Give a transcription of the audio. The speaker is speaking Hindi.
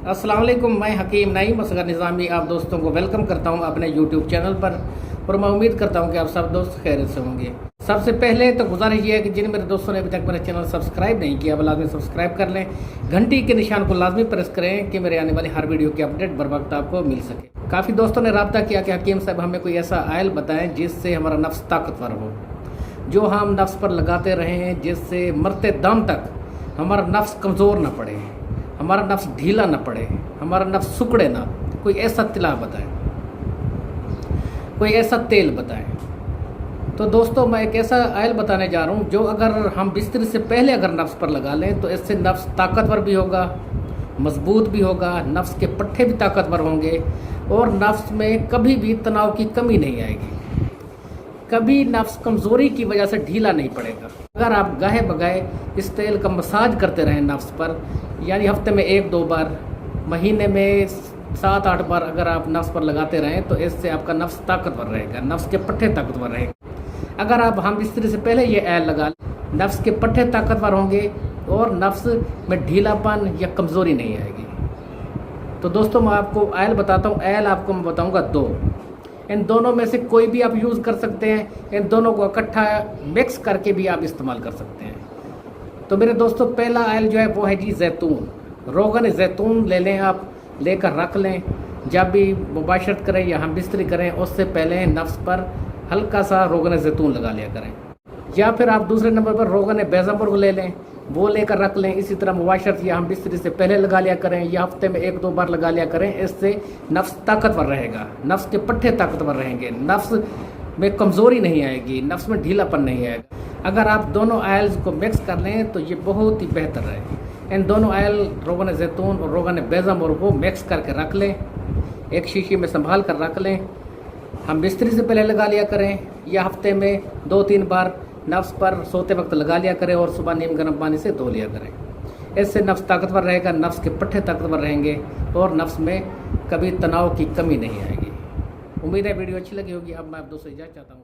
अस्सलाम वालेकुम, मैं हकीम नईम असगर निज़ामी आप दोस्तों को वेलकम करता हूं अपने यूट्यूब चैनल पर और मैं उम्मीद करता हूं कि आप सब दोस्त खैरियत से होंगे। सबसे पहले तो गुजारिश ये है कि जिन मेरे दोस्तों ने अभी तक मेरा चैनल सब्सक्राइब नहीं किया वो लाजमी सब्सक्राइब कर लें, घंटी के निशान को लाजमी प्रेस करें कि मेरे आने वाली हर वीडियो की अपडेट बर वक्त आपको मिल सके। काफ़ी दोस्तों ने रब्ता किया कि हकीम साहब हमें कोई ऐसा आयल बताएं जिससे हमारा नफ्स ताकतवर हो, जो हम नफ्स पर लगाते रहें जिससे मरते दम तक हमारा नफ्स कमज़ोर ना पड़े, हमारा नफ्स ढीला ना पड़े, हमारा नफ्स सुकड़े ना। कोई ऐसा तिला बताएं, कोई ऐसा तेल बताएं। तो दोस्तों मैं एक ऐसा आयल बताने जा रहा हूँ जो अगर हम बिस्तर से पहले अगर नफ्स पर लगा लें तो इससे नफ्स ताकतवर भी होगा, मजबूत भी होगा, नफ्स के पट्टे भी ताकतवर होंगे और नफ्स में कभी भी तनाव की कमी नहीं आएगी, कभी नफ्स कमज़ोरी की वजह से ढीला नहीं पड़ेगा। अगर आप गाहे बगाए इस तेल का मसाज करते रहें नफ्स पर, यानी हफ्ते में 1-2 बार, महीने में 7-8 बार अगर आप नफ्स पर लगाते रहें तो इससे आपका नफ्स ताकतवर रहेगा, नफ्स के पट्टे ताकतवर रहेंगे। अगर आप हम बिस्तर से पहले ये आयल लगा लें, नफ्स के पट्टे ताकतवर होंगे और नफ्स में ढीलापन या कमज़ोरी नहीं आएगी। तो दोस्तों मैं आपको आयल बताता हूँ। आयल आपको मैं बताऊँगा 2, इन दोनों में से कोई भी आप यूज़ कर सकते हैं। इन दोनों को इकट्ठा मिक्स करके भी आप इस्तेमाल कर सकते हैं। तो मेरे दोस्तों पहला आयल जो है वो है जी जैतून। रोगन जैतून ले लें, आप लेकर रख लें। जब भी मुबाशरत करें या हम बिस्तरी करें उससे पहले नफ्स पर हल्का सा रोगन जैतून लगा लिया करें। या फिर आप दूसरे नंबर पर रोगन बेज़मुर्ग ले लें, वो लेकर रख लें। इसी तरह मुबाशरत या हम बिस्तरी से पहले लगा लिया करें या हफ्ते में 1-2 बार लगा लिया करें। इससे नफ्स ताकतवर रहेगा, नफ्स के पट्टे ताकतवर रहेंगे, नफ्स में कमज़ोरी नहीं आएगी, नफ्स में ढीलापन नहीं आएगा। अगर आप दोनों आयल्स को मिक्स कर लें तो ये बहुत ही बेहतर है। इन दोनों आयल रोगन जैतून और रोगन बेज़मुर्ग को मिक्स करके रख लें, एक शीशी में संभाल कर रख लें। हम बिस्तरी से पहले लगा लिया करें या हफ्ते में 2-3 बार नफ्स पर सोते वक्त लगा लिया करें और सुबह नीम गर्म पानी से धो लिया करें। इससे नफ्स ताकतवर रहेगा, नफ्स के पट्टे ताकतवर रहेंगे और नफ्स में कभी तनाव की कमी नहीं आएगी। उम्मीद है वीडियो अच्छी लगी होगी। अब मैं आप दोस्तों इजाज़त चाहता हूँ।